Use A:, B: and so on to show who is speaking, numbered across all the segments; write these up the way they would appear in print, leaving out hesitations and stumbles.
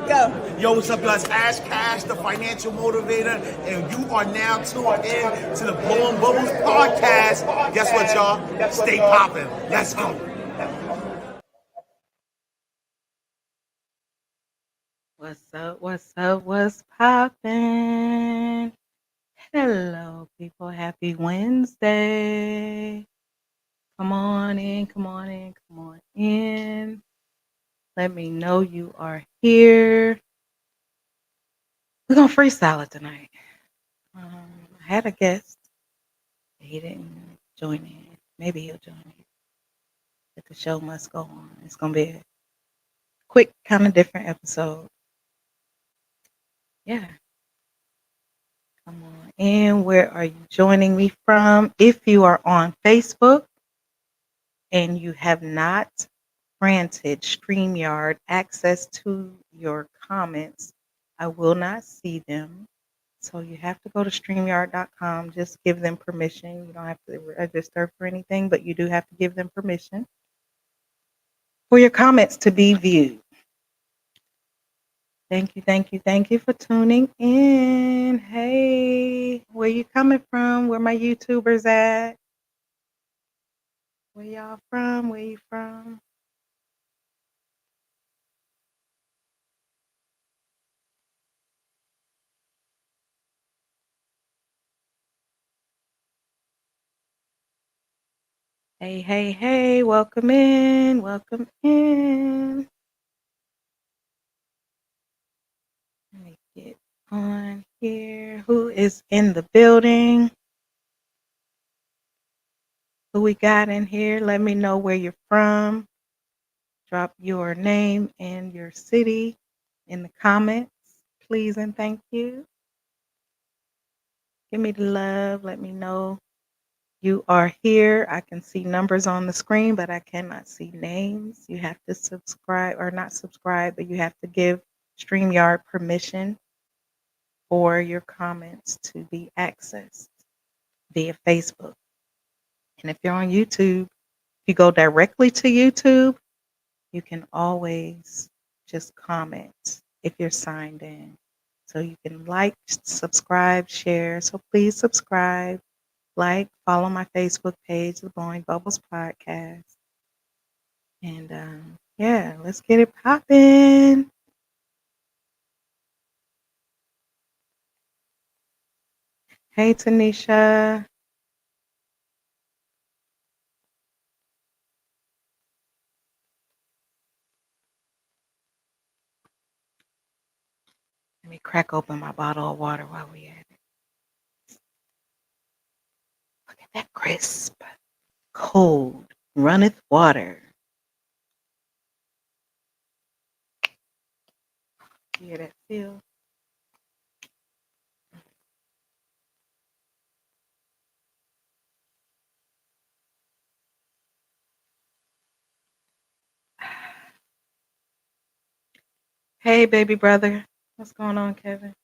A: Go. Yo, what's up, guys? Ash Cash, the financial motivator, and you are now tuned in to the Blowing Bubbles podcast. Guess what, y'all? Stay popping. Let's go.
B: What's up? What's up? What's poppin'? Hello, people. Happy Wednesday. Come on in, come on in, come on in. Let me know you are here. We're going to freestyle it tonight. I had a guest. He didn't join in. Maybe he'll join in. But the show must go on. It's going to be a quick, kind of different episode. Yeah. Come on in. Where are you joining me from? If you are on Facebook and you have not granted StreamYard access to your comments, I will not see them. So you have to go to StreamYard.com. Just give them permission. You don't have to register for anything, but you do have to give them permission for your comments to be viewed. Thank you, thank you, thank you for tuning in. Hey, where you coming from? Where my YouTubers at? Where y'all from? Where you from? Hey, hey, hey, welcome in, welcome in. Let me get on here. Who is in the building? Who we got in here? Let me know where you're from. Drop your name and your city in the comments, please and thank you. Give me the love. Let me know you are here. I can see numbers on the screen, but I cannot see names. You have to subscribe, or not subscribe, but you have to give StreamYard permission for your comments to be accessed via Facebook. And if you're on YouTube, if you go directly to YouTube, you can always just comment if you're signed in. So you can like, subscribe, share. So please subscribe, like, follow my Facebook page, The Blowing Bubbles Podcast. And yeah, let's get it popping. Hey, Tanisha. Let me crack open my bottle of water while we at it. Look at that crisp, cold, runneth water. You hear that feel? Hey, baby brother. What's going on, Kevin?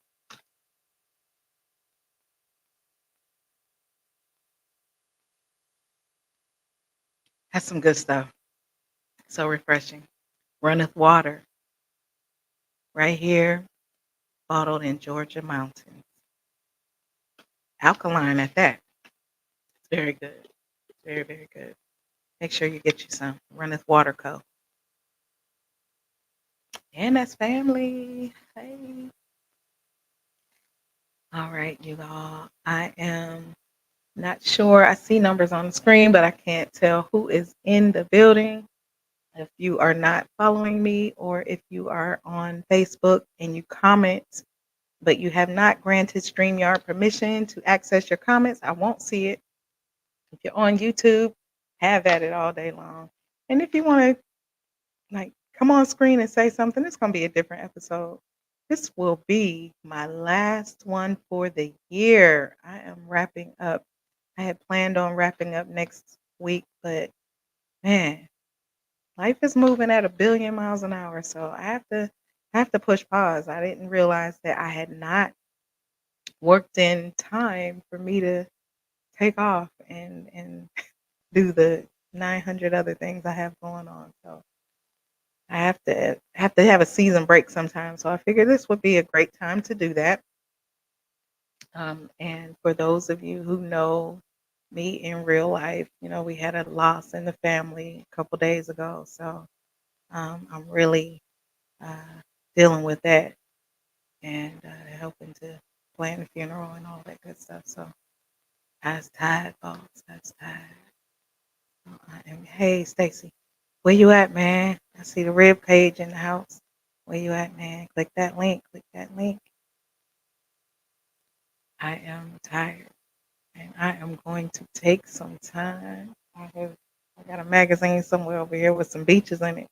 B: That's some good stuff. So refreshing. Runneth water. Right here, bottled in Georgia mountains. Alkaline at that. It's very good. Very, very good. Make sure you get you some. Runneth Water Co. And that's family. Hey. All right, you all. I am not sure. I see numbers on the screen, but I can't tell who is in the building. If you are not following me, or if you are on Facebook and you comment, but you have not granted StreamYard permission to access your comments, I won't see it. If you're on YouTube, have at it all day long. And if you want to come on screen and say something, it's going to be a different episode. This will be my last one for the year. I am wrapping up. I had planned on wrapping up next week, but man, life is moving at a billion miles an hour, so I have to push pause. I didn't realize that I had not worked in time for me to take off and do the 900 other things I have going on. So I have to have a season break sometime. So I figured this would be a great time to do that. And for those of you who know me in real life, we had a loss in the family a couple days ago. So I'm really uh, dealing with that and helping to plan the funeral and all that good stuff. So I was tired, boss. I was tired. Hey, Stacy, where you at, man? I see the rib page in the house. Where you at, man? Click that link. Click that link. I am tired, and I am going to take some time. I got a magazine somewhere over here with some beaches in it.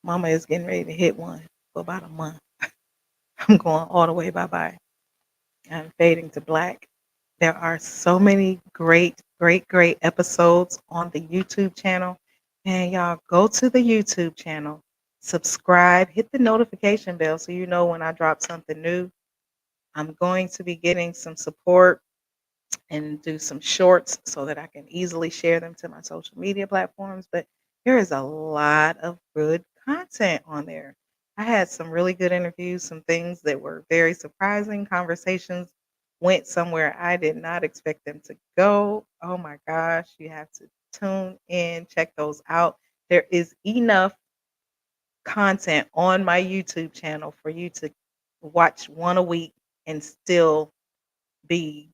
B: Mama is getting ready to hit one for about a month. I'm going all the way bye-bye. I'm fading to black. There are so many great, great, great episodes on the YouTube channel. And y'all go to the YouTube channel, subscribe, hit the notification bell so you know when I drop something new. I'm going to be getting some support and do some shorts so that I can easily share them to my social media platforms. But there is a lot of good content on there. I had some really good interviews, some things that were very surprising. Conversations went somewhere I did not expect them to go. Oh my gosh, you have to tune in, check those out. There is enough content on my YouTube channel for you to watch one a week and still be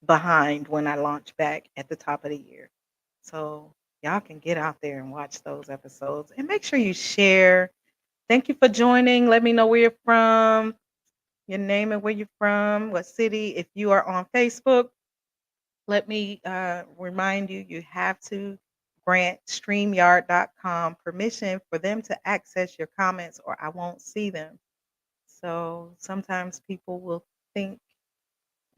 B: behind when I launch back at the top of the year. So y'all can get out there and watch those episodes and make sure you share. Thank you for joining. Let me know where you're from, your name and where you're from, what city. If you are on Facebook, let me remind you, you have to grant StreamYard.com permission for them to access your comments or I won't see them. So sometimes people will think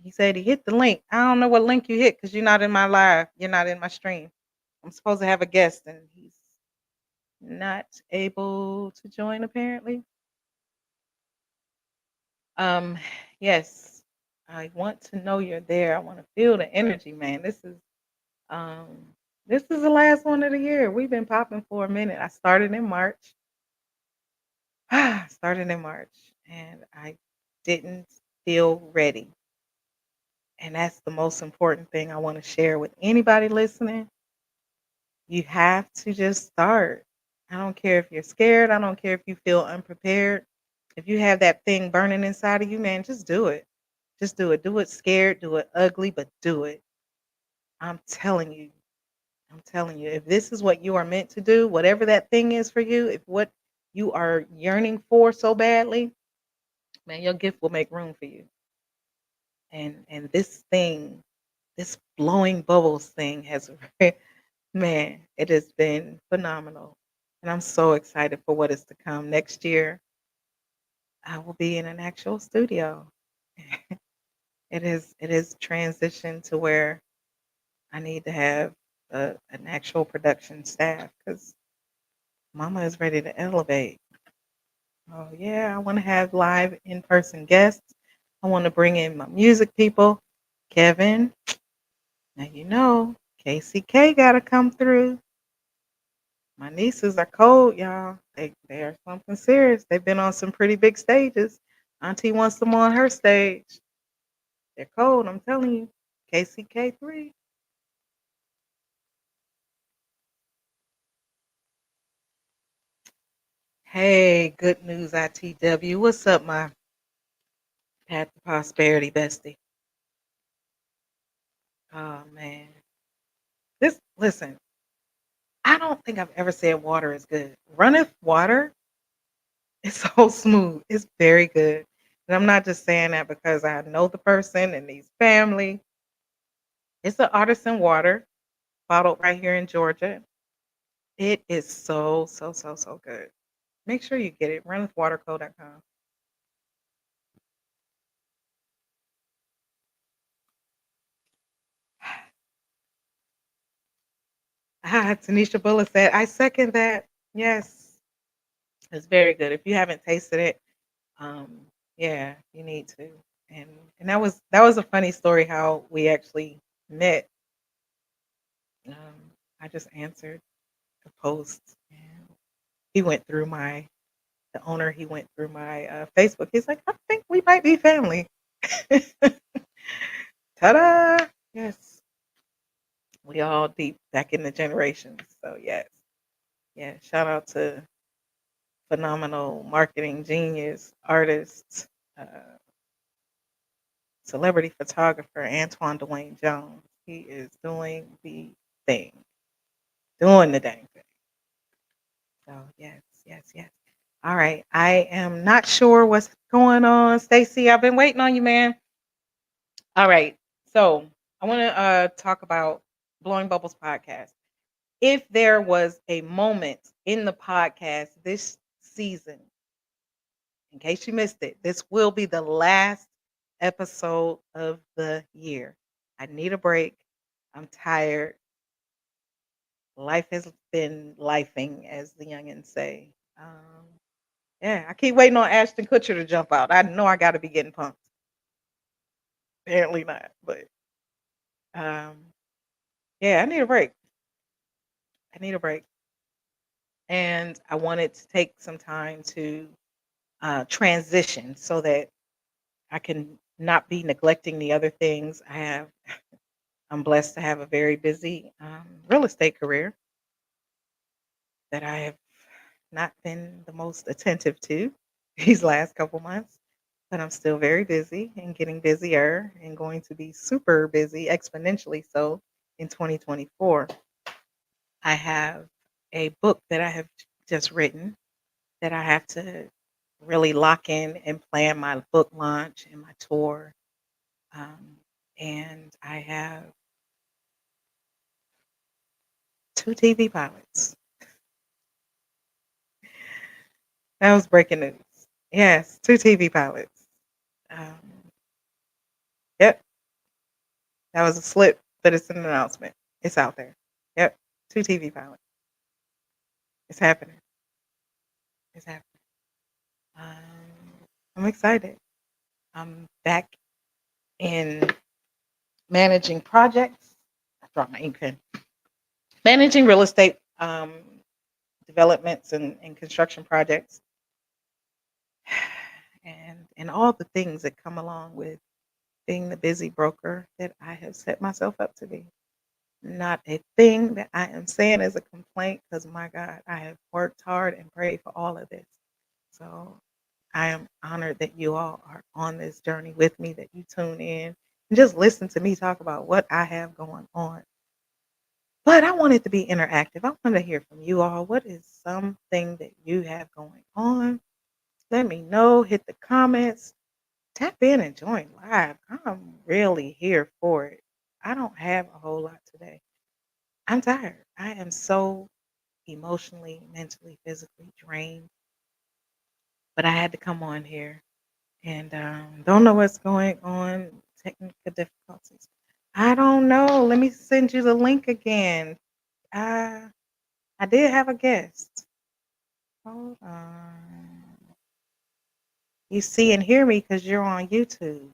B: he said he hit the link. I don't know what link you hit because you're not in my live. You're not in my stream. I'm supposed to have a guest and he's not able to join apparently. Um, yes, I want to know you're there. I want to feel the energy, man. Um this is the last one of the year. We've been popping for a minute. I started in March. Started in March and I didn't feel ready. And that's the most important thing I want to share with anybody listening. You have to just start. I don't care if you're scared. I don't care if you feel unprepared. If you have that thing burning inside of you, man, just do it. Just do it. Do it scared, do it ugly, but do it. I'm telling you. I'm telling you. If this is what you are meant to do, whatever that thing is for you, if what you are yearning for so badly, man, your gift will make room for you. And this thing, this blowing bubbles thing has man, it has been phenomenal, and I'm so excited for what is to come. Next year, I will be in an actual studio. It is transitioned to where I need to have an actual production staff because Mama is ready to elevate. Oh yeah, I want to have live in-person guests. I want to bring in my music people, Kevin. Now you know KCK got to come through. My nieces are cold, y'all. They are something serious. They've been on some pretty big stages. Auntie wants them on her stage. They're cold, I'm telling you. KCK3. Hey, good news ITW. What's up, my path to prosperity bestie? Oh man. This listen, I don't think I've ever said water is good. Runneth water is so smooth. It's very good. And I'm not just saying that because I know the person and these family. It's an artisan water bottled right here in Georgia. It is so, so, so, so good. Make sure you get it. Runwithwaterco.com. Tanisha Bullis said, I second that. Yes, it's very good. If you haven't tasted it, um, yeah, you need to. And and that was a funny story how we actually met. I just answered the post. he went through the owner, he went through my Facebook. He's like, I think we might be family. Ta-da! Yes, we all deep back in the generations. So yes, yeah. Shout out to phenomenal marketing genius, artist, uh, celebrity photographer Antoine Dwayne Jones. He is doing the thing, doing the dang thing. So yes, yes, yes. All right. I am not sure what's going on, Stacy. I've been waiting on you, man. All right. So I want to talk about Blowing Bubbles podcast. If there was a moment in the podcast this season, in case you missed it, this will be the last episode of the year. I need a break. I'm tired. Life has been lifing, as the youngins say. Yeah, I keep waiting on Ashton Kutcher to jump out. I know I got to be getting pumped. Apparently not, but um, yeah, I need a break. I need a break, and I wanted to take some time to transition so that I can not be neglecting the other things I have. I'm blessed to have a very busy real estate career that I have not been the most attentive to these last couple months, but I'm still very busy and getting busier and going to be super busy, exponentially so, in 2024. I have a book that I have just written that I have to really lock in and plan my book launch and my tour. Um, and I have 2 TV pilots. That was breaking news. Yes, 2 TV pilots. Um, yep, that was a slip, but it's an announcement. It's out there. Yep, 2 TV pilots. It's happening. It's happening. I'm excited. I'm back in managing projects. I dropped my ink pen. Managing real estate developments and construction projects, and all the things that come along with being the busy broker that I have set myself up to be. Not a thing that I am saying as a complaint, because my God, I have worked hard and prayed for all of this. So I am honored that you all are on this journey with me, that you tune in and just listen to me talk about what I have going on. But I want it to be interactive. I want to hear from you all. What is something that you have going on? Let me know. Hit the comments. Tap in and join live. I'm really here for it. I don't have a whole lot today. I'm tired. I am so emotionally, mentally, physically drained. But I had to come on here and don't know what's going on. Technical difficulties. I don't know. Let me send you the link again. Uh, I did have a guest. Hold on. You see and hear me because you're on YouTube.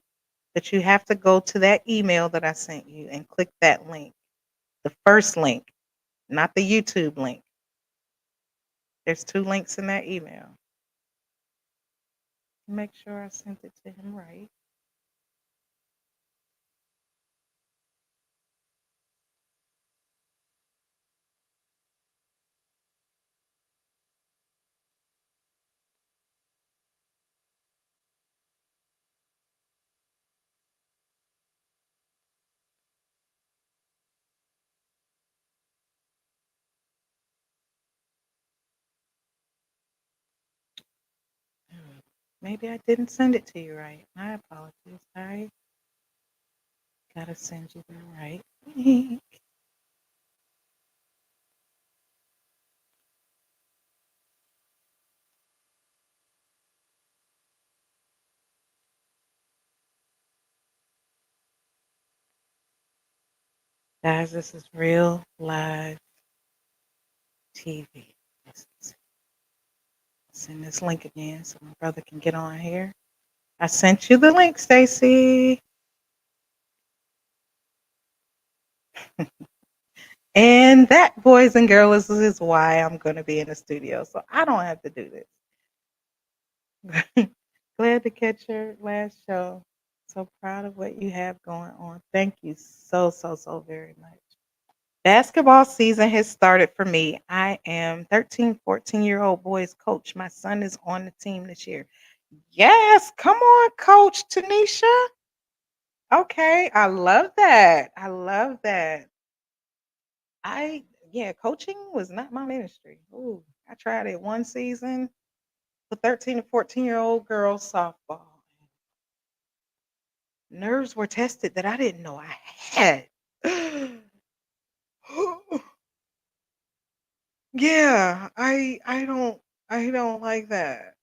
B: But you have to go to that email that I sent you and click that link. The first link, not the YouTube link. There's 2 links in that email. Make sure I sent it to him right. Maybe I didn't send it to you right. My apologies. I gotta send you the right link. Guys, this is real live TV. Let's send this link again so my brother can get on here. I sent you the link, Stacy. And that, boys and girls, is why I'm going to be in the studio. So I don't have to do this. Glad to catch your last show. So proud of what you have going on. Thank you so, so, so very much. Basketball season has started for me. I am 13, 14-year-old boys coach. My son is on the team this year. Yes, come on, Coach Tanisha. Okay, I love that. I love that. I Yeah, coaching was not my ministry. Ooh, I tried it one season for 13 to 14-year-old girls softball. Nerves were tested that I didn't know I had. Yeah, I don't like that.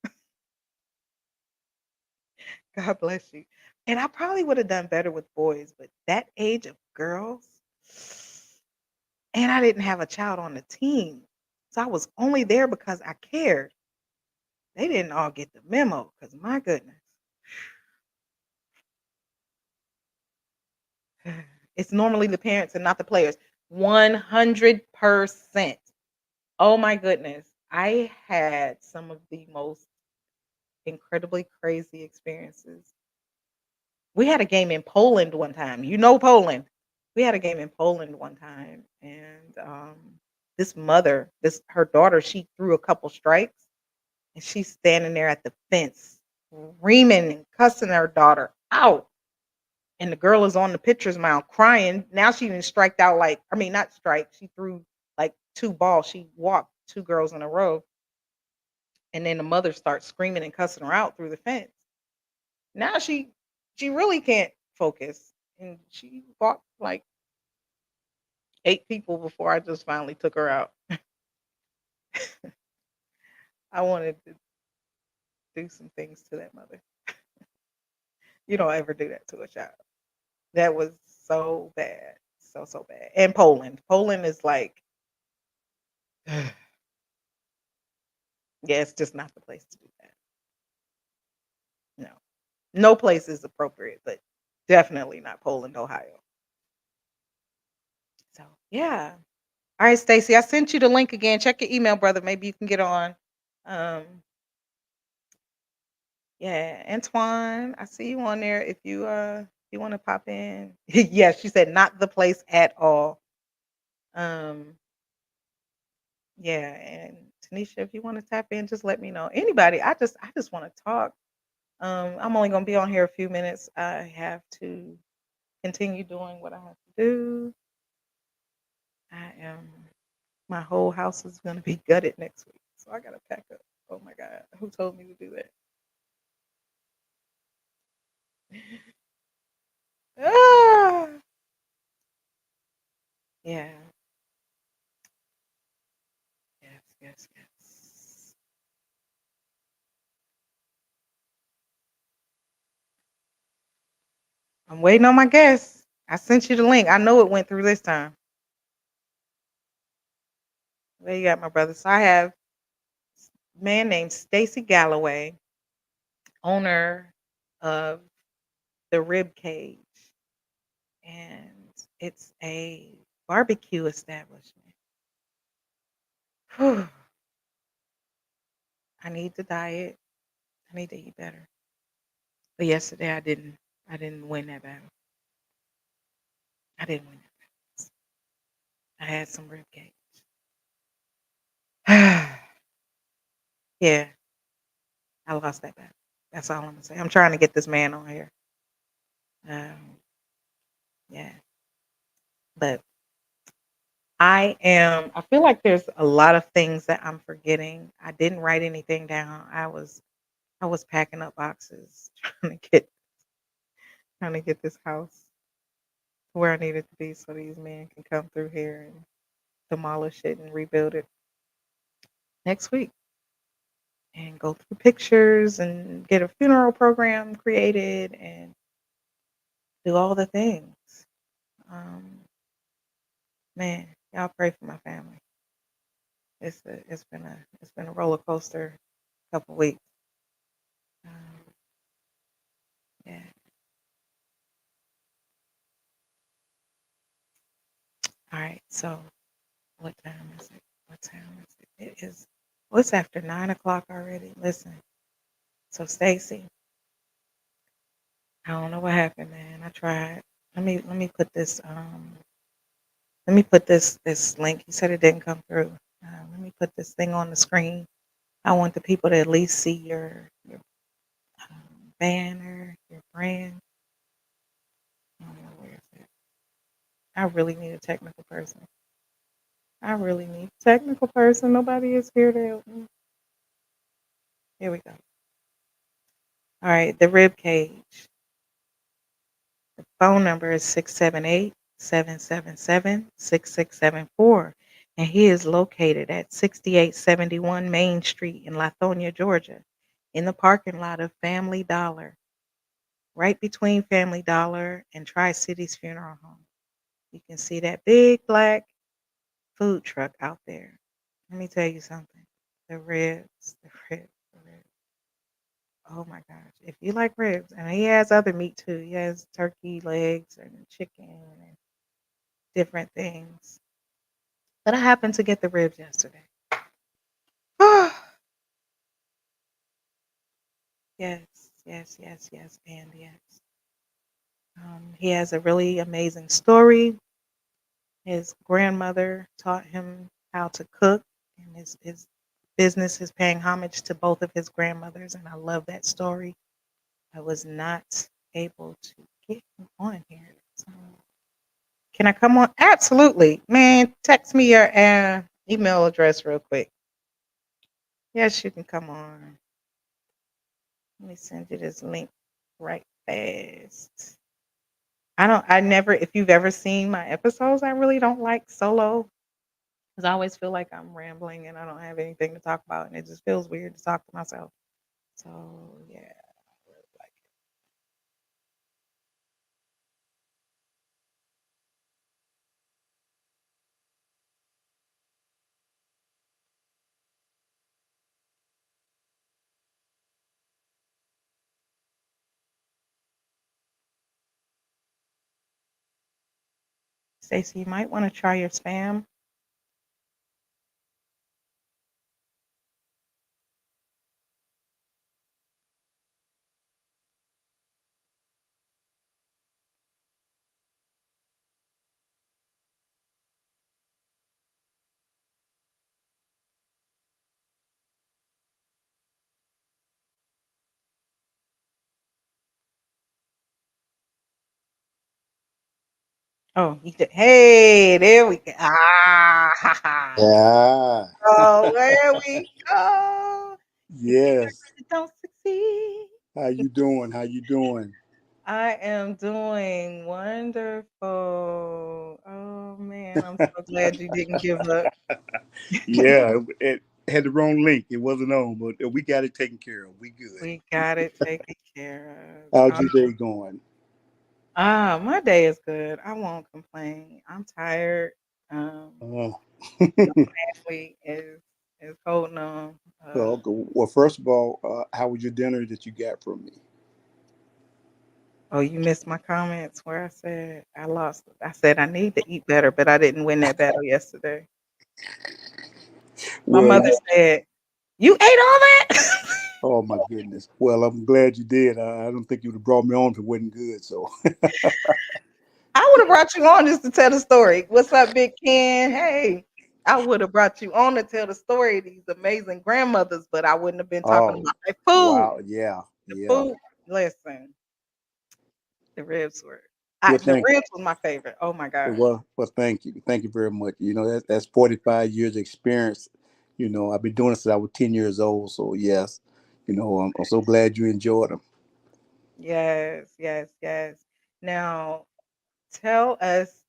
B: God bless you. And I probably would have done better with boys, but that age of girls, and I didn't have a child on the team. So I was only there because I cared. They didn't all get the memo because my goodness. It's normally the parents and not the players. 100%. Oh my goodness. I had some of the most incredibly crazy experiences. We had a game in Poland one time. You know Poland. We had a game in Poland one time, and this mother, this her daughter, she threw a couple strikes, and she's standing there at the fence, screaming and cussing her daughter out. And the girl is on the pitcher's mound crying. Now she didn't strike out like, I mean, not strike. She threw like two balls. She walked two girls in a row. And then the mother starts screaming and cussing her out through the fence. Now she really can't focus. And she walked like eight people before I just finally took her out. I wanted to do some things to that mother. You don't ever do that to a child. That was so bad. So, so bad. And Poland. Poland is like, yeah, it's just not the place to do that. No. No place is appropriate, but definitely not Poland, Ohio. So, yeah. All right, Stacy, I sent you the link again. Check your email, brother. Maybe you can get on. Um, yeah, Antoine, I see you on there. If you want to pop in. Yes, she said not the place at all. Um, yeah, and Tanisha, if you want to tap in, just let me know. Anybody, I just want to talk. I'm only gonna be on here a few minutes. I have to continue doing what I have to do. I am My whole house is gonna be gutted next week, so I gotta pack up. Oh my god, who told me to do that? Ah, yeah, yes, yes, yes. I'm waiting on my guests. I sent you the link. I know it went through this time. There you got my brother. So I have a man named Stacy Galloway, owner of the Rib Cage, and it's a barbecue establishment. Whew. I need to diet. I need to eat better. But yesterday I didn't win that battle. I didn't win that battle. I had some rib cage. Yeah, I lost that battle. That's all I'm gonna say. I'm trying to get this man on here. Um, yeah, but I feel like there's a lot of things that I'm forgetting. I didn't write anything down. I was packing up boxes trying to get this house to where I need it to be so these men can come through here and demolish it and rebuild it next week and go through pictures and get a funeral program created and do all the things. Um, Man, y'all pray for my family. It's been a roller coaster couple weeks. Um, yeah. All right. So What time is it? What time is it? It is. Well, it's after 9 o'clock already. Listen. So Stacy, I don't know what happened, man. I tried. Let me put this this link. He said it didn't come through. Let me put this thing on the screen. I want the people to at least see your banner, your brand. I don't know where is it. I really need a technical person. I really need a technical person. Nobody is here to help me. Here we go. All right, the rib cage. The phone number is 678-777-6674. And he is located at 6871 Main Street in Lithonia, Georgia, in the parking lot of Family Dollar, right between Family Dollar and Tri-Cities Funeral Home. You can see that big black food truck out there. Let me tell you something. The ribs, the ribs, the ribs. Oh my gosh. If you like ribs, and he has other meat too. He has turkey legs and chicken and different things. But I happened to get the ribs yesterday. Yes, yes, yes, yes, and yes. He has a really amazing story. His grandmother taught him how to cook, and his business is paying homage to both of his grandmothers, and I love that story. I was not able to get him on here. So can I come on? Absolutely. Man, text me your email address real quick. Yes, you can come on. Let me send you this link right fast. I never, if you've ever seen my episodes, I really don't like solo because I always feel like I'm rambling and I don't have anything to talk about. And it just feels weird to talk to myself. So, yeah, I really like it. Stacey, you might want to try your spam. Oh, you did. Hey, there we go. Ah, ha, ha.
C: Yeah.
B: Oh, there we go. You see
C: Yes.
B: that don't succeed.
C: How you doing? How you doing?
B: I am doing wonderful. Oh man, I'm so glad you didn't give up.
C: Yeah, it had the wrong link. It wasn't on, but we got it taken care of. We good.
B: We got it taken care
C: How's
B: of.
C: your day going?
B: My day is good. I won't complain. I'm tired.
C: Oh.
B: My family is holding on.
C: Well, first of all, how was your dinner that you got from me?
B: Oh, you missed my comments where I said I lost. I said I need to eat better, but I didn't win that battle yesterday. My
C: Well,
B: mother said, "You ate all that?"
C: oh my goodness. Well, I'm glad you did. I don't think you would have brought me on if it wasn't good. So,
B: I would have brought you on just to tell the story. What's up, Big Ken? Hey, I would have brought you on to tell the story of these amazing grandmothers, but I wouldn't have been talking
C: oh
B: about their food.
C: wow, yeah,
B: The
C: yeah.
B: food, listen, the ribs were.
C: Well,
B: The
C: thank
B: ribs was my favorite. Oh my gosh.
C: well, thank you very much. You know, that's 45 years experience. You know, I've been doing this since I was 10 years old. So yes, you know, I'm so glad you enjoyed them.
B: Yes, yes, yes. Now tell us.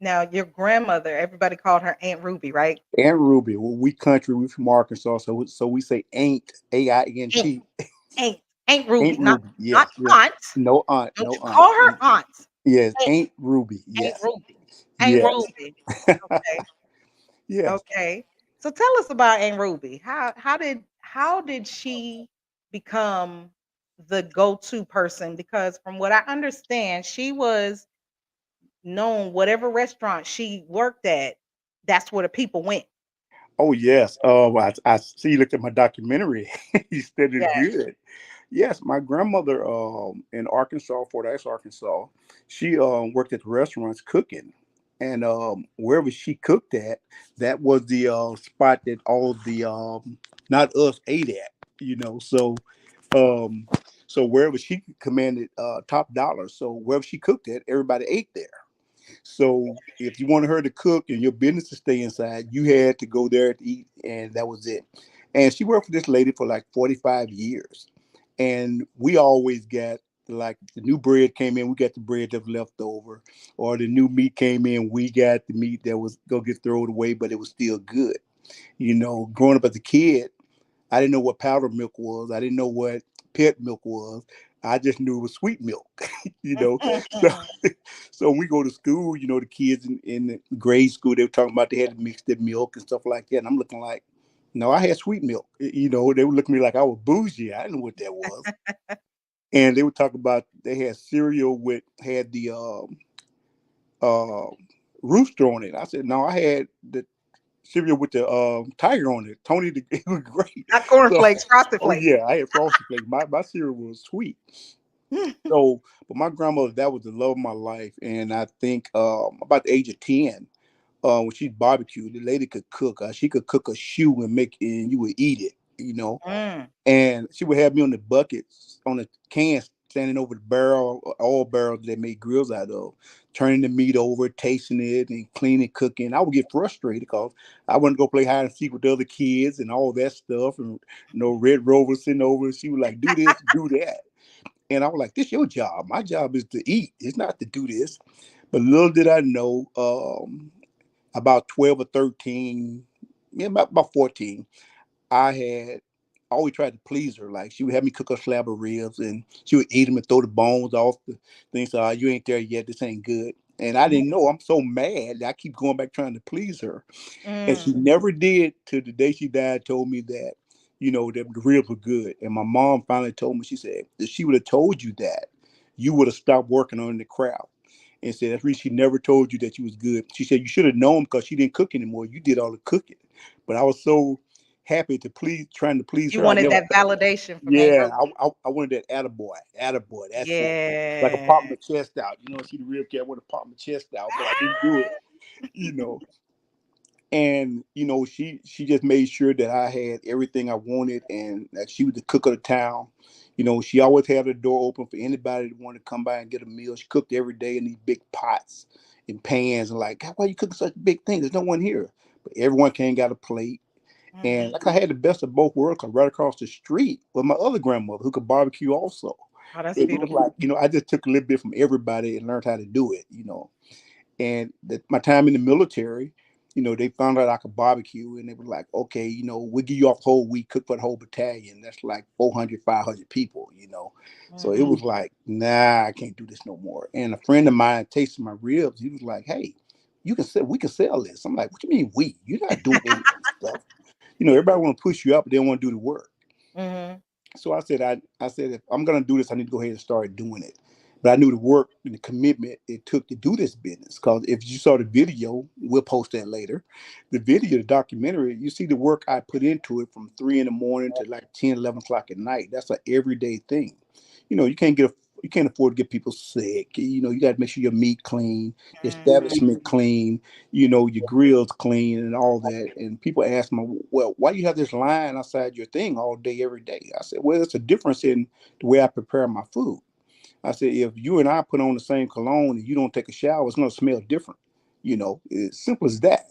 B: Now your grandmother, everybody called her Aunt Ruby, right?
C: Aunt Ruby, well, we country, we from Arkansas, so we say ain't
B: Aunt,
C: AINT.
B: Aunt
C: Ain't
B: Ruby, not
C: Ruby,
B: not
C: yes, yeah.
B: aunt.
C: No aunt,
B: Don't
C: no
B: you
C: aunt.
B: call her aunt.
C: Yes,
B: Aunt,
C: Ain't Ruby,
B: Aunt
C: yes,
B: Ruby. Aunt
C: yes,
B: Ruby. Okay.
C: yes.
B: Okay. So tell us about Aunt Ruby. How did she become the go-to person? Because from what I understand, she was known whatever restaurant she worked at,
D: that's where the people went.
C: Oh yes. I see you looked at my documentary. You studied
D: Yes.
C: good. Yes, my grandmother in Arkansas, Fort Dix, Arkansas, she worked at the restaurants cooking. And wherever she cooked at, that was the spot that all the not us ate at, you know. Um so wherever she commanded top dollar. So wherever she cooked at, everybody ate there. So if you wanted her to cook and your business to stay inside, you had to go there to eat, and that was it. And she worked for this lady for like 45 years. And we always got like the new bread came in, we got the bread that was left over, or the new meat came in, we got the meat that was gonna get thrown away, but it was still good. You know, growing up as a kid, I didn't know what powdered milk was. I didn't know what pet milk was. I just knew it was sweet milk, you know. So, so when we go to school, you know, the kids in the grade school, they were talking about they had to mix their milk and stuff like that. And I'm looking like, no, I had sweet milk. You know, they would look at me like I was bougie. I didn't know what that was. And they would talk about they had cereal with had the uh, rooster on it. I said, no, I had the cereal with the tiger on it. Tony, it was great.
D: Not
C: So,
D: cornflakes, frosted
C: oh
D: flakes.
C: yeah, I had frosted flakes. My cereal was sweet. So, but my grandmother, that was the love of my life. And I think about the age of 10, when she barbecued, the lady could cook. She could cook a shoe and and you would eat it, you know.
D: Mm.
C: And she would have me on the buckets, on the cans, standing over the barrel, all barrels they made grills out of, turning the meat over, tasting it, and cleaning, cooking. I would get frustrated because I wanted to go play hide and seek with the other kids and all that stuff. And you know, Red Rover sitting over, and she was like, "Do this, do that." And I was like, "This your job. My job is to eat. It's not to do this." But little did I know, about 12 or 13, yeah, about 14. I had always tried to please her. Like she would have me cook a slab of ribs and she would eat them and throw the bones off the things. So you ain't there yet. This ain't good. And I didn't know. I'm so mad that I keep going back trying to please her. And she
D: Mm.
C: never did till the day she died, told me that, you know, that the ribs were good. And my mom finally told me, she said, if she would have told you that, you would have stopped working on the crowd. And said, that's reason she never told you that you was good. She said, you should have known because she didn't cook anymore. You did all the cooking. But I was so happy to please, trying to please
D: You
C: her. I
D: wanted
C: never,
D: that validation from that
C: yeah,
D: group.
C: I wanted that attaboy, attaboy. That's it. Like a pop
D: Yeah.
C: my chest out. You know, see the real cat want to pop my chest out, but I didn't do it. You know, and you know she just made sure that I had everything I wanted, and that she was the cook of the town. You know, she always had her door open for anybody that wanted to come by and get a meal. She cooked every day in these big pots and pans, and like, why you cooking such big things? There's no one here, but everyone came and got a plate. And
D: Mhm.
C: like I had the best of both worlds, 'cause right across the street was my other grandmother who could barbecue also.
D: Oh, that's
C: It was
D: beautiful.
C: like, you know, I just took a little bit from everybody and learned how to do it, you know. And my time in the military, you know, they found out I could barbecue, and they were like, okay, you know, we'll give you off the whole week, cook for the whole battalion. That's like 400, 500 people, you know. So it
D: Mhm.
C: was like, nah, I can't do this no more. And a friend of mine tasted my ribs. He was like, hey, we can sell this. I'm like, what you mean we? You're not doing any of this stuff. You know, everybody want to push you up, but they don't want to do the work.
D: Mhm.
C: So I said, if I'm gonna do this, I need to go ahead and start doing it. But I knew the work and the commitment it took to do this business. Because if you saw the video, we'll post that later. The video, the documentary, you see the work I put into it from 3 in the morning to like 10, 11 o'clock at night. That's an everyday thing. You know, you can't afford to get people sick. You know, you got to make sure your meat clean, your
D: Mhm.
C: establishment clean, you know, your grills clean and all that. And people ask me, well, why you have this line outside your thing all day, every day? I said, well, it's a difference in the way I prepare my food. I said, if you and I put on the same cologne and you don't take a shower, it's going to smell different. You know, it's simple as that.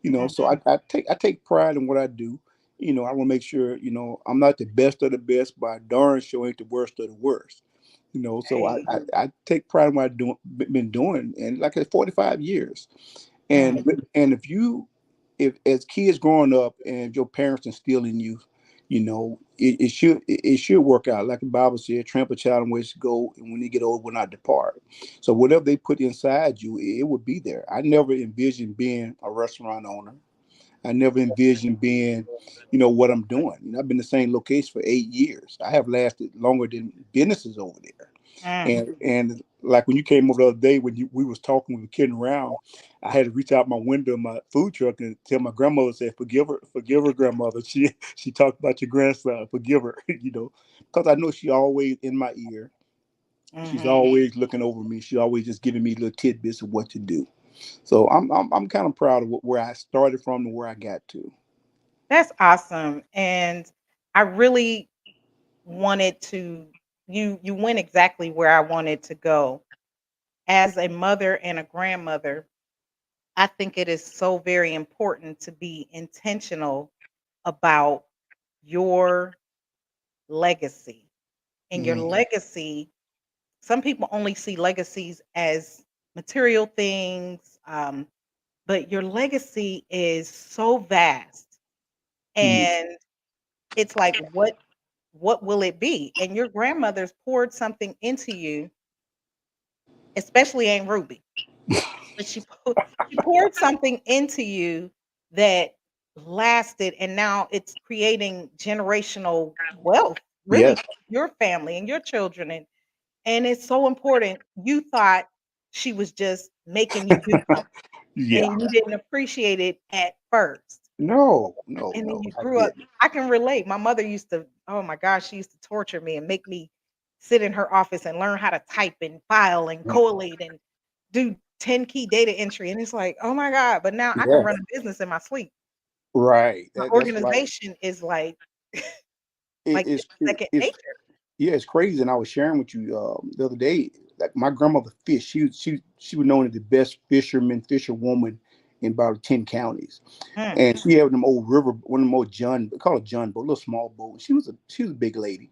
C: You know, so
D: Mhm.
C: I take pride in what I do. You know, I want to make sure, you know, I'm not the best of the best, but I darn sure ain't the worst of the worst. You know, so
D: Hey.
C: I take pride in what I've been doing, and like I said, 45 years.
D: Mm.
C: And if as kids growing up and your parents instill in you, you know, it should work out. Like the Bible said, tramp a child in ways to go, and when they get old, will not depart. So whatever they put inside you, it will be there. I never envisioned being a restaurant owner. I never envisioned being, you know, what I'm doing. You know, I've been in the same location for 8 years. I have lasted longer than businesses over there.
D: Mm.
C: And like when you came over the other day when we was talking, we were kidding around, I had to reach out my window of my food truck and tell my grandmother, said, forgive her, grandmother. She talked about your grandson, forgive her, because I know she always in my ear. She's
D: Mhm.
C: always looking over me. She's always just giving me little tidbits of what to do. So I'm kind of proud of where I started from and where I got to.
D: That's awesome, and I really wanted to you went exactly where I wanted to go. As a mother and a grandmother, I think it is so very important to be intentional about your legacy. And your
C: Mm,
D: legacy, some people only see legacies as material things, but your legacy is so vast.
C: yeah.
D: And it's like, what will it be? And your grandmother's poured something into you, especially Aunt Ruby. But she poured something into you that lasted, and now it's creating generational wealth, really,
C: Yes.
D: for your family and your children, and it's so important. You thought she was just making you do something,
C: Yeah.
D: and you didn't appreciate it at first.
C: No, no,
D: And then
C: no,
D: you
C: I
D: grew up.
C: didn't.
D: I can relate. My mother used to, oh my gosh, she used to torture me and make me sit in her office and learn how to type and file and collate and do 10 key data entry. And it's like, oh my God, but now I can
C: Yeah.
D: run a business in my sleep.
C: Right.
D: My
C: That's right.
D: organization is
C: It,
D: like
C: it's
D: it's
C: it,
D: second
C: it's
D: nature.
C: Yeah, it's crazy. And I was sharing with you the other day, like my grandmother fished. She was known as the best fisherwoman in about 10 counties.
D: Mm,
C: And she had them old river, one of them old John, they call it John boat, little small boat. She was a big lady,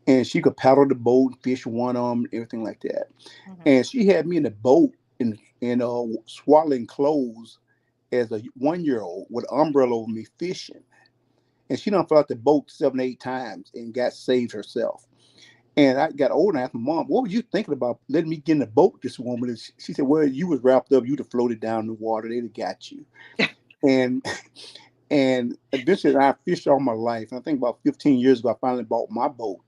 C: and she could paddle the boat, and fish one of them, everything like that.
D: mhm.
C: And she had me in the boat in swaddling clothes as a 1 year old with an umbrella over me fishing. And she done fell out the boat 7, 8 times and got saved herself. And I got older and I asked my mom, what were you thinking about letting me get in the boat this woman? And she said, well, you was wrapped up, you'd have floated down in the water, they'd have got you. And and eventually I fished all my life. And I think about 15 years ago, I finally bought my boat.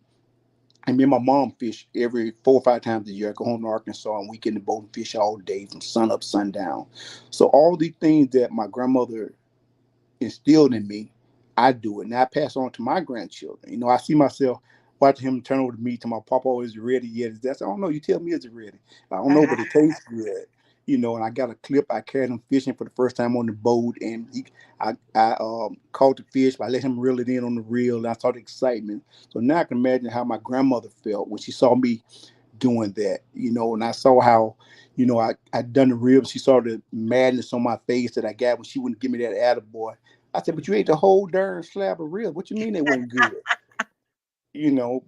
C: And me and my mom fish every 4 or 5 times a year. I go home to Arkansas and we get in the boat and fish all day from sun up, sundown. So all these things that my grandmother instilled in me, I do it. And I pass on to my grandchildren. I see myself watching him turn over to me to my papa, is it ready yet? Is that I don't know, you tell me is it ready? I don't know, but it tastes good. And I got a clip. I carried him fishing for the first time on the boat, and I caught the fish. I let him reel it in on the reel, and I saw the excitement. So now I can imagine how my grandmother felt when she saw me doing that. And I saw how, I done the ribs. She saw the madness on my face that I got when she wouldn't give me that attaboy. I said, but you ate the whole darn slab of ribs. What you mean they wasn't good?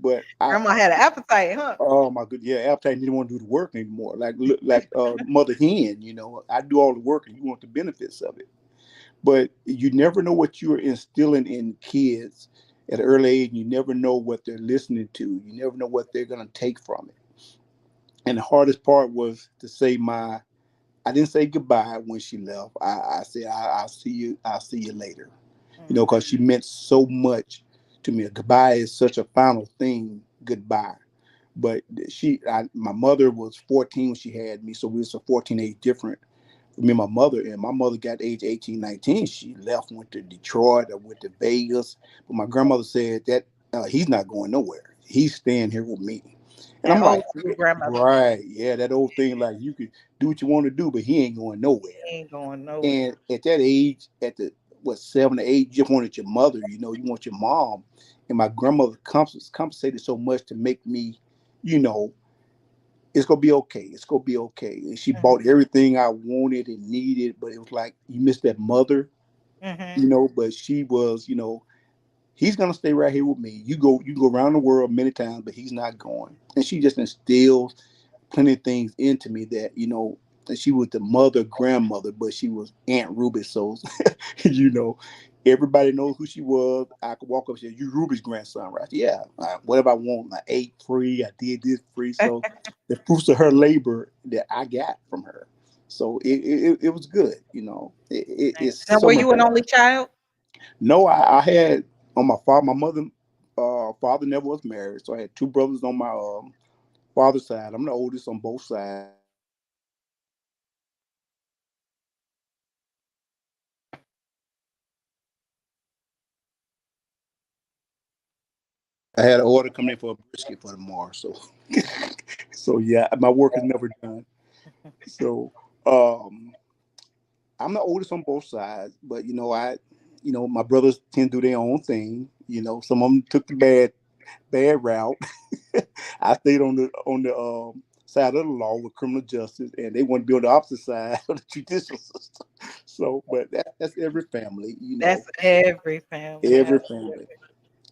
C: But
D: Grandma had an appetite, huh?
C: oh my good, yeah, appetite didn't want to do the work anymore. Like mother hen, I do all the work and you want the benefits of it. But you never know what you're instilling in kids at an early age. You never know what they're listening to. You never know what they're gonna take from it. And the hardest part was to say I didn't say goodbye when she left. I said I'll see you. I'll see you later.
D: Mhm.
C: Because she meant so much to me. Goodbye is such a final thing. Goodbye. But my mother was 14 when she had me, so we was a 14 age different. Me and my mother, and my mother got age 18, 19. She left, went to Detroit, or went to Vegas. But my grandmother said that he's not going nowhere. He's staying here with me. And I'm
D: That
C: like,
D: old school grandmother.
C: right, yeah, that old thing, like you could do what you want to do, but he ain't going nowhere.
D: Ain't going nowhere.
C: And at that age, at the 7 or 8, you just wanted your mother, you want your mom. And my grandmother compensated so much to make me, you know, it's gonna be okay. It's gonna be okay. And she
D: Mhm,
C: bought everything I wanted and needed, but it was like you missed that mother,
D: mhm,
C: but she was, he's gonna stay right here with me. You go around the world many times, but he's not going. And she just instilled plenty of things into me that she was the mother grandmother, but she was Aunt Ruby. So you know, everybody knows who she was. I could walk up and say, "You Ruby's grandson, right?" Yeah. Whatever I want, I ate free. I did this free. So the fruits of her labor that I got from her. So it was good.
D: nice.
C: It's
D: Now,
C: so
D: were
C: much.
D: you an only child?
C: No, I had on my father. My mother, father never was married, so I had two brothers on my Father side, I'm the oldest on both sides. I had an order coming in for a brisket for tomorrow, so so yeah, my work is never done. So um, I'm the oldest on both sides, but my brothers tend to do their own thing. Some of them took the bad route. I stayed on the side of the law with criminal justice, and they want to be on the opposite side of the judicial system. So, but that's every family,
D: That's every family.
C: every family,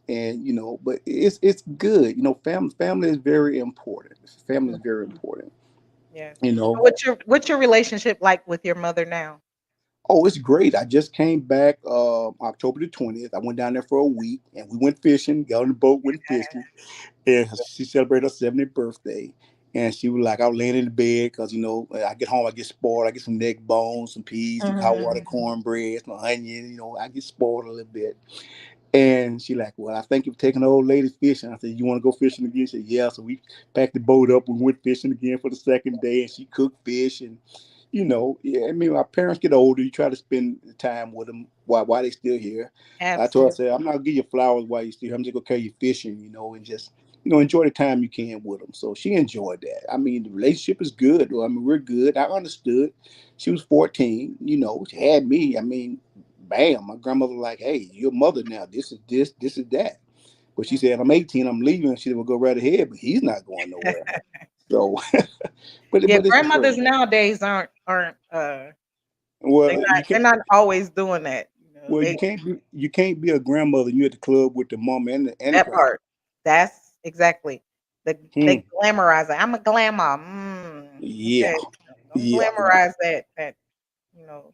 C: and but it's good. Family is very important. Family is very important.
D: Yes.
C: You know,
D: What's your relationship like with your mother now?
C: Oh, it's great. I just came back October the 20th. I went down there for a week and we went fishing, got on the boat, went fishing. And she celebrated her 70th birthday. And she was like, I was laying in the bed because, I get home, I get spoiled. I get some neck bones, some peas, some hot water
D: Mhm.
C: cornbread, some onion. I get spoiled a little bit. And she like, well, I thank you for taking the old lady fishing. I said, you want to go fishing again? She said, yeah. So we packed the boat up and went fishing again for the second day. And she cooked fish. And, yeah, I mean, our parents get older. You try to spend time with them while they still here. I told her, I
D: Absolutely.
C: said, I'm not going to give you flowers while you're still here. I'm just going to carry you fishing, and just, enjoy the time you can with them. So she enjoyed that. I mean, the relationship is good. I mean, we're good. I understood. She was 14, she had me. I mean, bam, my grandmother was like, hey, you're a mother now. This is this is that. But she said, I'm 18, I'm leaving. She said, well, go right ahead, but he's not going nowhere. So,
D: Yeah,
C: but it's
D: grandmothers
C: great.
D: nowadays aren't
C: Well, you
D: they're
C: can't.
D: not always doing that.
C: Well,
D: They
C: you can't be a grandmother. And you're at the club with the mom and the
D: that
C: grandma.
D: part. That's exactly.
C: Hmm.
D: They glamorize it. I'm a glamour.
C: Yeah,
D: Okay. Don't
C: yeah,
D: glamorize that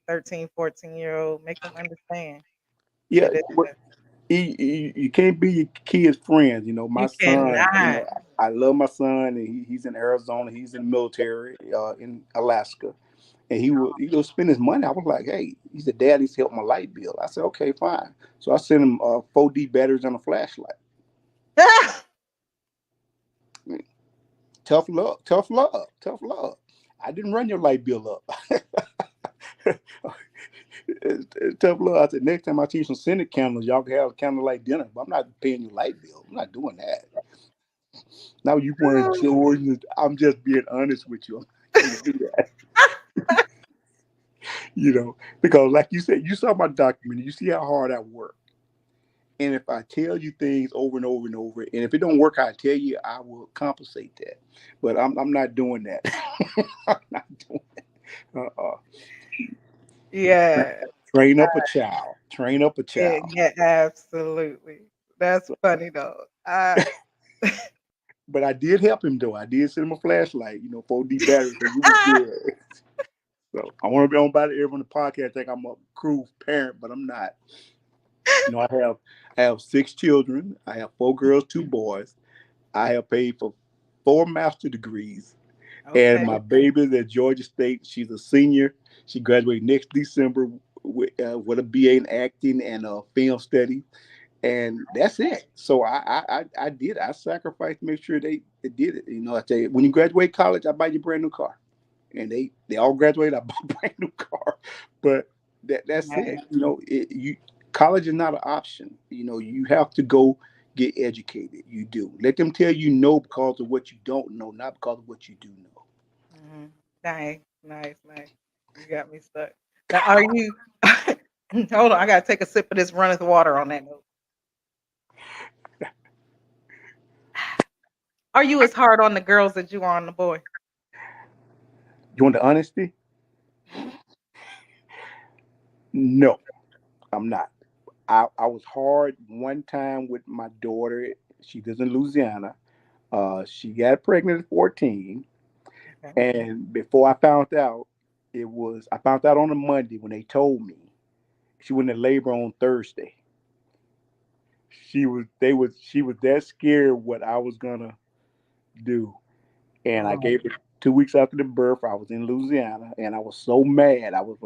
D: 13, 14-year-old. Make them understand
C: yeah.
D: that
C: But you can't be your kids' friends. My
D: you
C: son.
D: cannot.
C: I love my son, and he's in Arizona. He's in the military in Alaska. And he will spend his money. I was like, hey, he said, Dad, he's help my light bill. I said, okay, fine. So I sent him 4D batteries and a flashlight. Tough love, tough love, tough love. I didn't run your light bill up. It's tough love. I said, next time I see some scented candles, y'all can have a candlelight dinner, but I'm not paying your light bill. I'm not doing that. Now you want to join. I'm just being honest with you. I can't do that. Because like you said, you saw my document. You see how hard I work. And if I tell you things over and over and over, and if it don't work, I tell you, I will compensate that. But I'm not doing that. I'm not doing it. Uh-uh.
D: Yeah.
C: Train up a child. Train up a
D: Yeah,
C: child.
D: yeah, absolutely. That's funny though.
C: But I did help him though. I did send him a flashlight, 4D battery, so you was good. So I want to be on by the everyone on the podcast. I think I'm a cruel parent, but I'm not. I have 6 children. I have 4 girls, 2 boys. I have paid for 4 master degrees. And
D: Okay.
C: my baby's at Georgia State. She's a senior. She graduates next December with a BA in acting and film study. And that's it. So I did. I sacrificed to make sure they did it. I tell you, when you graduate college, I buy you a brand new car. And they all graduated. I bought a brand new car. But that's
D: Nice.
C: it. College is not an option. You have to go get educated. You do. Let them tell you no because of what you don't know, not because of what you do know.
D: Mhm. Nice, nice, nice. You got me stuck. Now, are you hold on, I gotta take a sip of this runneth water on that note. Are you as hard on the girls as you are on the boys?
C: You want the honesty?
D: Mhm.
C: No, I'm not. I was hard one time with my daughter. She lives in Louisiana. She got pregnant at 14.
D: Okay.
C: And before I found out, I found out on a Monday when they told me she went in labor on Thursday. She was that scared what I was gonna do. And I
D: Oh,
C: gave it 2 weeks after the birth. I was in Louisiana and I was so mad. I was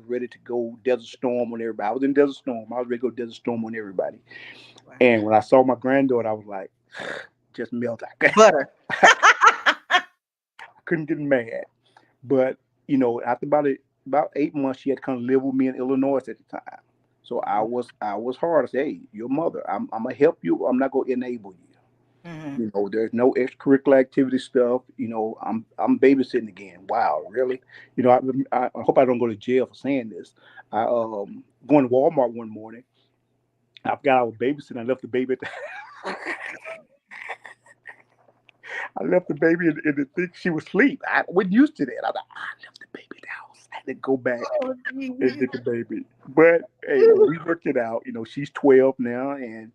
C: ready to go Desert Storm on everybody. I was in Desert Storm. I was ready to go Desert Storm on everybody.
D: wow.
C: And when I saw my granddaughter, I was like, just melt.
D: Butter.
C: couldn't get mad. But after about 8 months, she had to come live with me in Illinois at the time. So I was hard. I said, "Hey, your mother. I'm gonna help you. I'm not gonna enable you.
D: Mm-hmm.
C: There's no extracurricular activity stuff. I'm babysitting again. Wow, really? I hope I don't go to jail for saying this. I going to Walmart one morning. I forgot I was babysitting. I left the baby. I left the baby in the thing. She was asleep. I wasn't used to that. I thought I left the baby in the house. I had to go back
D: Oh,
C: and
D: geez.
C: get the baby. But hey, we worked it out. She's 12 now, and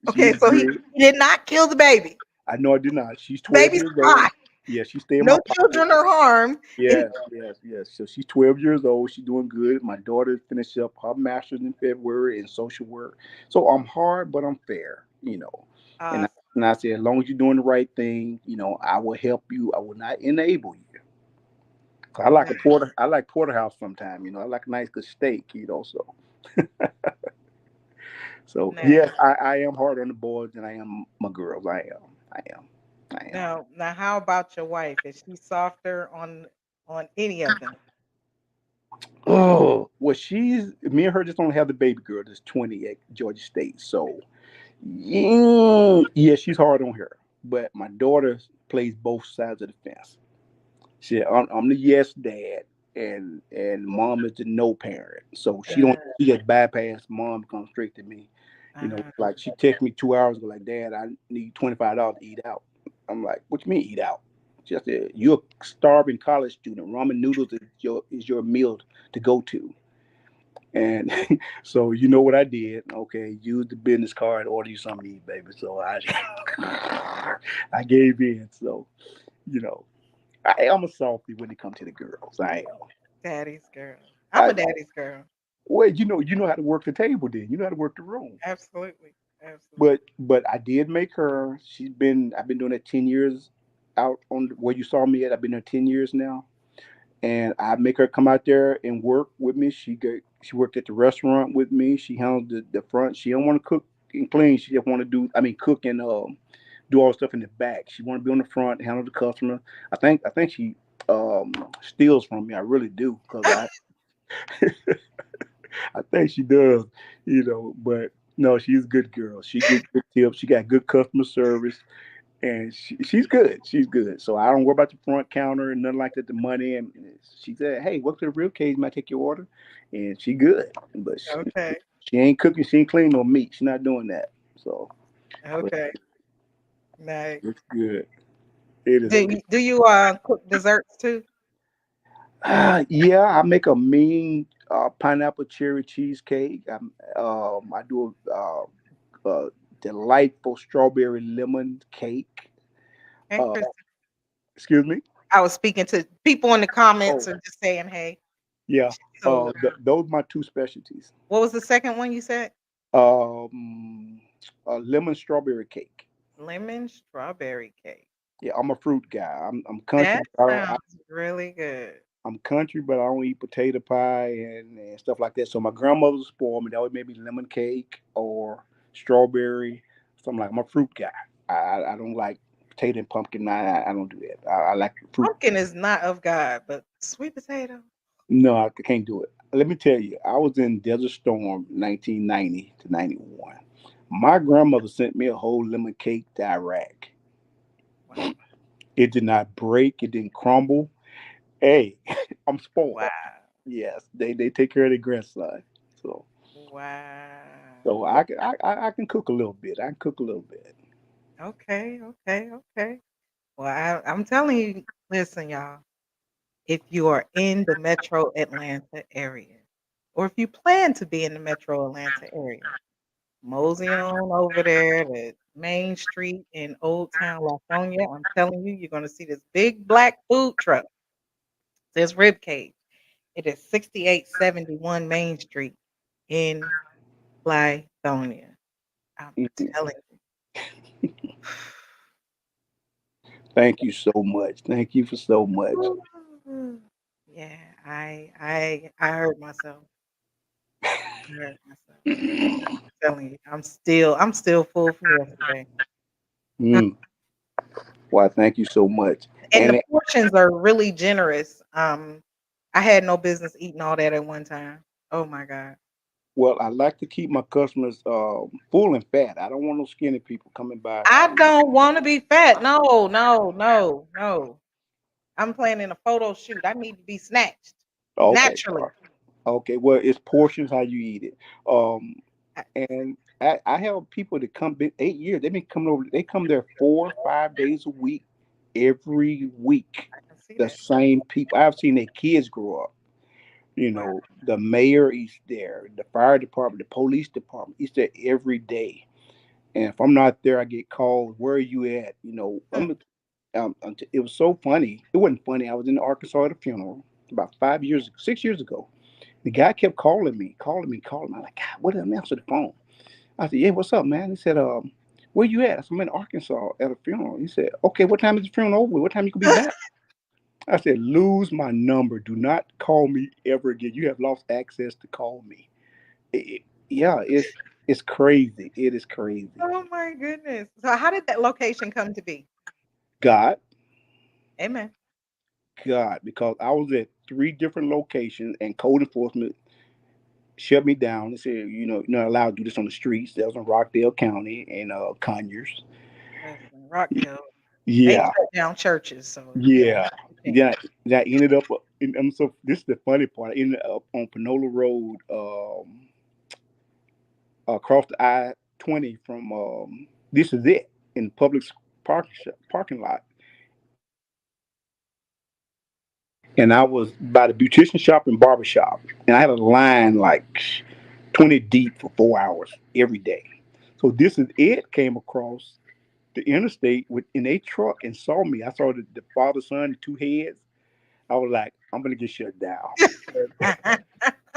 D: Okay,
C: she's
D: so he
C: good.
D: did not kill the baby.
C: I know I did not. She's 12
D: Baby's
C: years old.
D: fine.
C: Yeah, she stayed in my
D: No
C: pocket.
D: children are harmed. And
C: Yes, yes, yes. So she's 12 years old. She's doing good. My daughter finished up her master's in February in social work. So I'm hard, but I'm fair. And I,
D: uh,
C: and I said, as long as you're doing the right thing, I will help you. I will not enable you. 'Cause I like
D: okay.
C: a porter. I like porterhouse sometimes. I like a nice good steak. So
D: Now,
C: yes, I am hard on the boys, and I am my girls. I am. I am. I am.
D: now, how about your wife? Is she softer on any of them?
C: Oh, well, me and her just don't have the baby girl that's 20 at Georgia State. So, yeah, she's hard on her. But my daughter plays both sides of the fence. I'm the yes dad, and mom is the no parent. So
D: Uh,
C: she just bypass mom, comes straight to me.
D: uh,
C: Like she texted me 2 hours ago, like, Dad, I need $25 to eat out. I'm like, what you mean eat out? She said, you're a starving college student. Ramen noodles is your meal to go to. And so you know what I did? Okay, use the business card, order you something to eat, baby. So I I gave in. So you know, I'm a softy when it comes to the girls. I am.
D: daddy's girl. I'm
C: I,
D: a daddy's girl.
C: well, you know how to work the table. Then you know how to work the room.
D: Absolutely. Absolutely.
C: But I did make her. I've been doing it 10 years out on where you saw me at. I've been there 10 years now, and I make her come out there and work with me. She worked at the restaurant with me. She handled the front. She don't want to cook and clean. She just want to cook and do all the stuff in the back. She want to be on the front, handle the customer. I think she steals from me. I really do because I think she does. But no, she's a good girl. She gets good tips. She got good customer service. And she's good. She's good. So I don't worry about the front counter and nothing like that. The money, and she said, "Hey, welcome to the real cage. Might take your order," and she good. But
D: Okay.
C: she ain't cooking. She ain't cleaning no meat. She's not doing that. So, but
D: Okay. Nice.
C: it's good. It is good.
D: Do you cook desserts too?
C: Yeah, I make a mean pineapple cherry cheesecake. I do a delightful strawberry lemon cake. Uh,
D: Interesting.
C: excuse me.
D: I was speaking to people in the comments
C: Oh,
D: and just saying, hey.
C: yeah.
D: So
C: Those are my two specialties.
D: what was the second one you said?
C: Um, a lemon strawberry cake.
D: Lemon strawberry cake.
C: Yeah, I'm a fruit guy. I'm country.
D: That sounds really good.
C: I'm country, but I don't eat potato pie and stuff like that. So my grandmother spoiled me. That would maybe lemon cake or strawberry, something like. I'm a fruit guy. I don't like potato and pumpkin. I don't do that. I like fruit.
D: Pumpkin is not of God, but sweet potato.
C: No, I can't do it. Let me tell you, I was in Desert Storm 1990 to 91. My grandmother sent me a whole lemon cake to Iraq.
D: Wow.
C: It did not break. It didn't crumble. Hey, I'm
D: Wow.
C: spoiled. Yes, they take care of their grandson. So
D: Wow.
C: so I can cook a little bit. I can cook a little bit.
D: Okay, okay, okay. Well, I'm telling you, listen, y'all, if you are in the metro Atlanta area, or if you plan to be in the metro Atlanta area, mosey on over there to Main Street in Old Town Latonia. I'm telling you, you're going to see this big black food truck. There's Rib Cage. It is 6871 Main Street in Lithonia. I'm
C: Mhm.
D: telling
C: Thank you so much. Thank you for so much.
D: you. Yeah, I heard myself. I heard myself. Telling you, I'm still full from yesterday.
C: Mm. Why? Thank you so much.
D: And the
C: And
D: portions are really generous. I had no business eating all that at one time. Oh my God.
C: well, I like to keep my customers full and fat. I don't want no skinny people coming by.
D: I don't want to be fat. No, no, no, no. I'm planning a photo shoot. I need to be snatched
C: Okay,
D: naturally.
C: okay. Well, it's portions how you eat it. Um,
D: I,
C: and I have people that come 8 years. They've been coming over. They come there 4 or 5 days a week, every week.
D: I can see
C: The
D: that.
C: same people. I've seen their kids grow up.
D: Wow.
C: The mayor is there, the fire department, the police department. He's there every day. And if I'm not there, I get called. Where are you at?
D: Hmm.
C: It was so funny. It wasn't funny. I was in Arkansas at a funeral about 5 years, 6 years ago. The guy kept calling me, calling me. I'm like, God, what did I answer the phone? I said, yeah, what's up, man? He said, where you at? I said, I'm in Arkansas at a funeral. He said, okay, what time is the funeral over? What time you could be back? I said, lose my number. Do not call me ever again. You have lost access to call me. Yeah, it's crazy. It is crazy.
D: Oh my goodness. So how did that location come to be?
C: God,
D: Amen.
C: God, because I was at 3 different locations and code enforcement shut me down and said, you're not allowed to do this on the streets. That was in Rockdale County and Conyers.
D: Listen, Rockdale, they
C: Yeah,
D: shut down churches, so yeah,
C: yeah.
D: you can't.
C: Yeah, that ended up. So this is the funny part. I ended up on Panola Road, across the I-20 from. This is it in public parking lot, and I was by the beautician shop and barber shop, and I had a line like 20 deep for 4 hours every day. So this is it. Came across the interstate in a truck and saw me. I saw the father, son, the two heads. I was like, I'm gonna get shut down.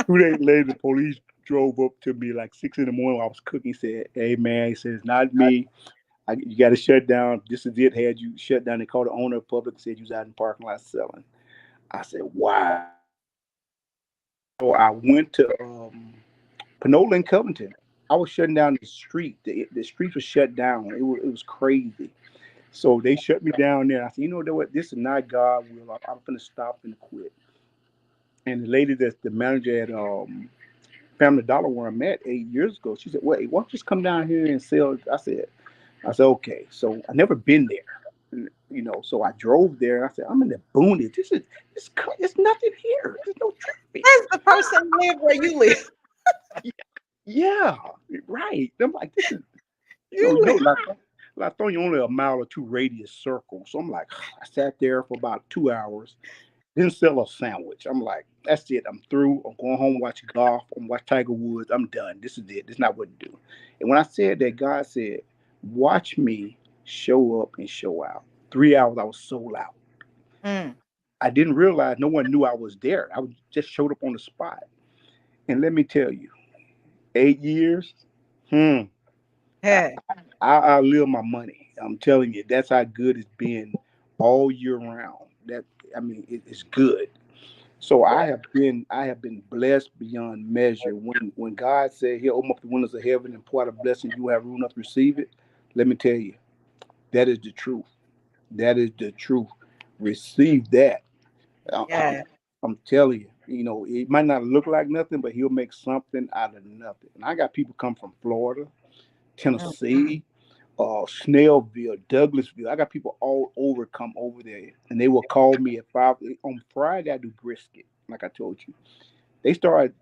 C: 2 days later, the police drove up to me like 6 in the morning while I was cooking. He said, "Hey man," he says, "not me. You got to shut down. This is it. Had you shut down?" They called the owner of public and said you was out in the parking lot selling. I said, "Wow." So I went to Panola and Covington. I was shutting down the street. The streets were shut down. It was crazy. So they shut me down there. I said, what? This is not God will. I'm gonna stop and quit. And the lady that's the manager at Family Dollar where I'm at 8 years ago, she said, "Wait, why don't you just come down here and sell?" I said, okay. So I never been there, So I drove there. I said, I'm in the boonies. It's nothing here. There's no traffic.
D: Does the person live where you live?
C: Yeah, right. I'm like, this is,
D: You live.
C: like throwing only a mile or two radius circle. So I'm like, I sat there for about 2 hours, didn't sell a sandwich. I'm like, that's it. I'm through. I'm going home, watch golf. I'm watch Tiger Woods. I'm done. This is it. This is not what to do. And when I said that, God said, watch me show up and show out. 3 hours, I was sold out.
D: Mm.
C: I didn't realize no one knew I was there. Just showed up on the spot. And let me tell you, 8 years, I,
D: Hey.
C: I live my money. I'm telling you, that's how good it's been all year round. It's good. So I have been blessed beyond measure. When God said He'll open up the windows of heaven and pour out a blessing, you have room enough to receive it. Let me tell you, that is the truth. That is the truth. Receive that. I- I'm,
D: Yeah.
C: I'm telling you. It might not look like nothing, but He'll make something out of nothing. And I got people come from Florida,
D: Mm.
C: Tennessee, Snellville, Douglasville. I got people all over come over there, and they will call me at 5 on Friday. I do brisket, like I told you. They started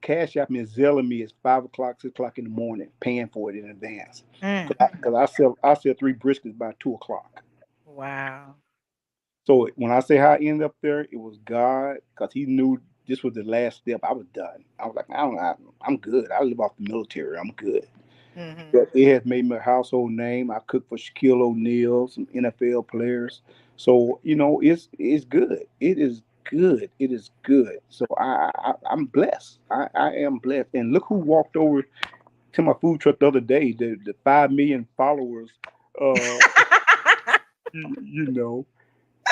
C: cash out me and zelling me at 5 o'clock, 6 o'clock in the morning, paying for it in advance.
D: Mm.
C: Because I sell 3 briskets by 2 o'clock.
D: Wow.
C: So when I say how I ended up there, it was God because He knew this was the last step. I was done. I was like, I'm good. I live off the military. I'm good.
D: Hmm.
C: But it has made me a household name. I cook for Shaquille O'Neal, some NFL players. So it's good. It is good. It is good. So I'm blessed. I am blessed. And look who walked over to my food truck the other day. The 5 million followers. Uh, you know.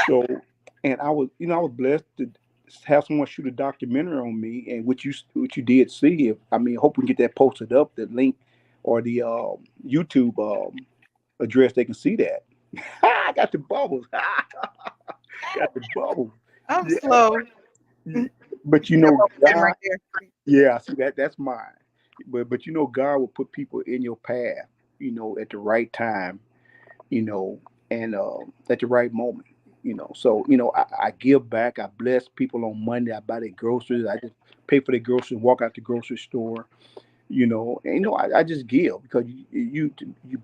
C: So, and I was blessed to have someone shoot a documentary on me, and what you did see. Hope we can get that posted up, the link or the YouTube address. They can see that. I got the bubbles. Got the bubble.
B: I'm
C: Yeah,
B: slow.
C: yeah.
B: Mhm.
C: But
B: See that bubble sitting
C: God.
B: right there?
C: Yeah, see that's mine. But God will put people in your path, at the right time, you know, and at the right moment. So I give back. I bless people on Monday. I buy their groceries. I just pay for their groceries. Walk out the grocery store. And I just give because you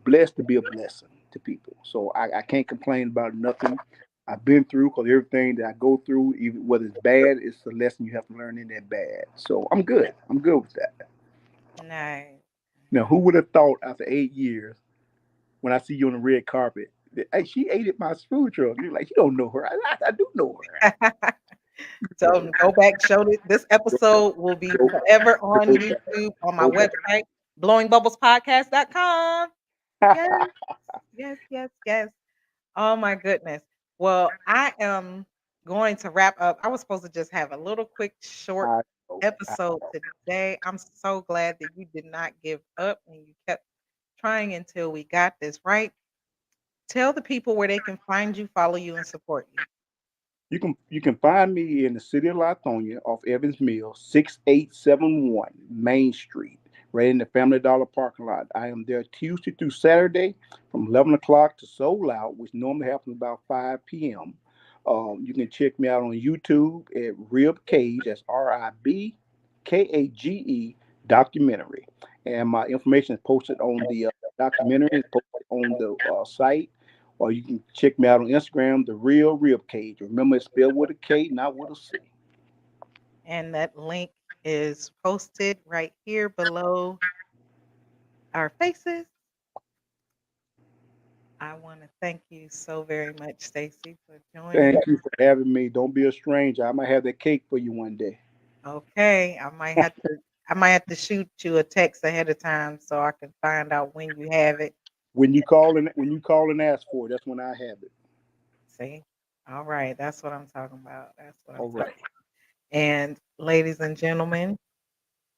C: blessed to be a blessing to people. So I can't complain about nothing I've been through because everything that I go through, even whether it's bad, it's a lesson you have to learn in that bad. So I'm good. I'm good with that.
B: Nice.
C: Now, who would have thought after 8 years when I see you on the red carpet that hey, she ate at my food truck? You're like, you don't know her. I do know her.
B: So go back, show this episode will be
C: Go,
B: forever on
C: go back.
B: YouTube on my
C: Go back.
B: website, blowingbubblespodcast.com. Yes, yes, yes, yes. Oh my goodness. Well, I am going to wrap up. I was supposed to just have a little quick short
C: I know.
B: episode today. I'm so glad that you did not give up and you kept trying until we got this right. Tell the people where they can find you, follow you, and support you.
C: You can find me in the city of Latonia off Evans Mill, 6871 Main Street, right in the Family Dollar parking lot. I am there Tuesday through Saturday from 11 o'clock to sold out, which normally happens about 5 p.m. You can check me out on YouTube at Rib Cage, that's RIBKAGE documentary. And my information is posted on the documentary, is posted on the site, or you can check me out on Instagram, the real Rib Cage. Remember, it's spelled with a K, not with a C.
B: And that link is posted right here below our faces. I want to thank you so very much, Stacy, for joining.
C: Thank you for having me. Don't be a stranger. I might have that cake for you one day.
B: Okay, I might have to shoot you a text ahead of time so I can find out when you have it.
C: When you call and ask for it, that's when I have it.
B: See? All right, that's what I'm talking about. That's what I'm
C: All
B: talking
C: right.
B: about. And ladies and gentlemen,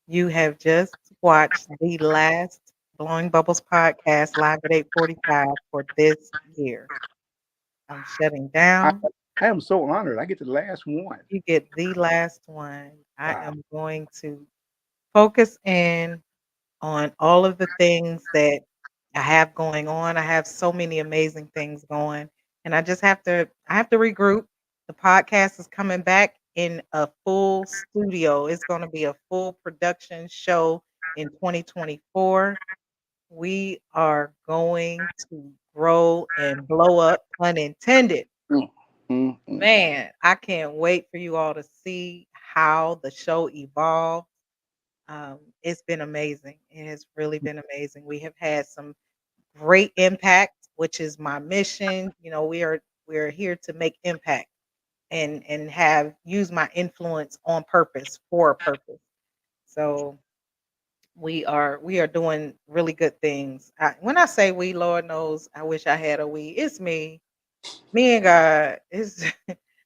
B: you have just watched the last Blowing Bubbles podcast live at 8:45 for this year. I'm shutting
C: I,
B: down.
C: I am so honored. I get the last one.
B: You get the last one. I
C: Wow.
B: am going to focus in on all of the things that I have going on. I have so many amazing things going, and I have to regroup. The podcast is coming back in a full studio. It's going to be a full production show in 2024. We are going to grow and blow up, unintended.
C: Mm, mm, mm.
B: Man, I can't wait for you all to see how the show evolves. It's been amazing. It has really been amazing. We have had some great impact, which is my mission. We are here to make impact and have use my influence on purpose for a purpose. So we are doing really good things. When I say we, Lord knows, I wish I had a we. It's me and God. It's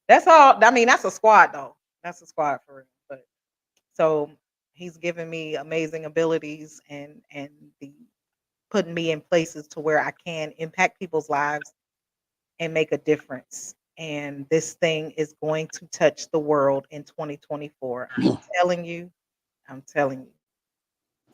B: that's all. I mean, that's a squad though. That's a squad for real. But so he's given me amazing abilities and the putting me in places to where I can impact people's lives and make a difference. And this thing is going to touch the world in 2024. I'm telling you. I'm telling you.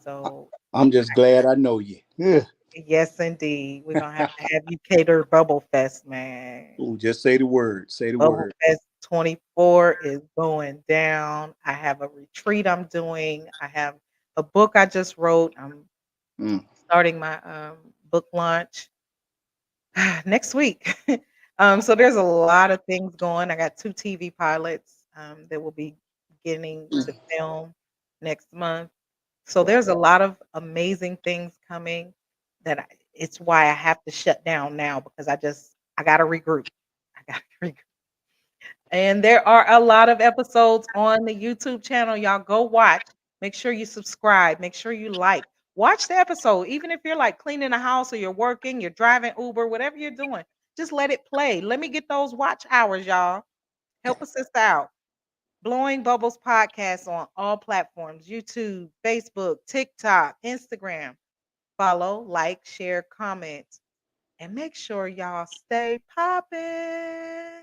B: So
C: I'm just glad I know you. Yeah.
B: yes, indeed. We're gonna have to have you cater Bubble Fest, man.
C: Ooh, just say the word. Say the
B: Bubble
C: word.
B: Fest 24 is going down. I have a retreat I'm doing. I have a book I just wrote. I'm
C: Mm.
B: starting my book launch next week. So there's a lot of things going. I got 2 TV pilots that will be beginning to film next month. So there's a lot of amazing things coming it's why I have to shut down now because I got to regroup. I got to regroup. And there are a lot of episodes on the YouTube channel. Y'all go watch. Make sure you subscribe. Make sure you like. Watch the episode. Even if you're like cleaning the house or you're working, you're driving Uber, whatever you're doing, just let it play. Let me get those watch hours, y'all. Help a sister out. Blowing Bubbles podcast on all platforms: YouTube, Facebook, TikTok, Instagram. Follow, like, share, comment, and make sure y'all stay popping.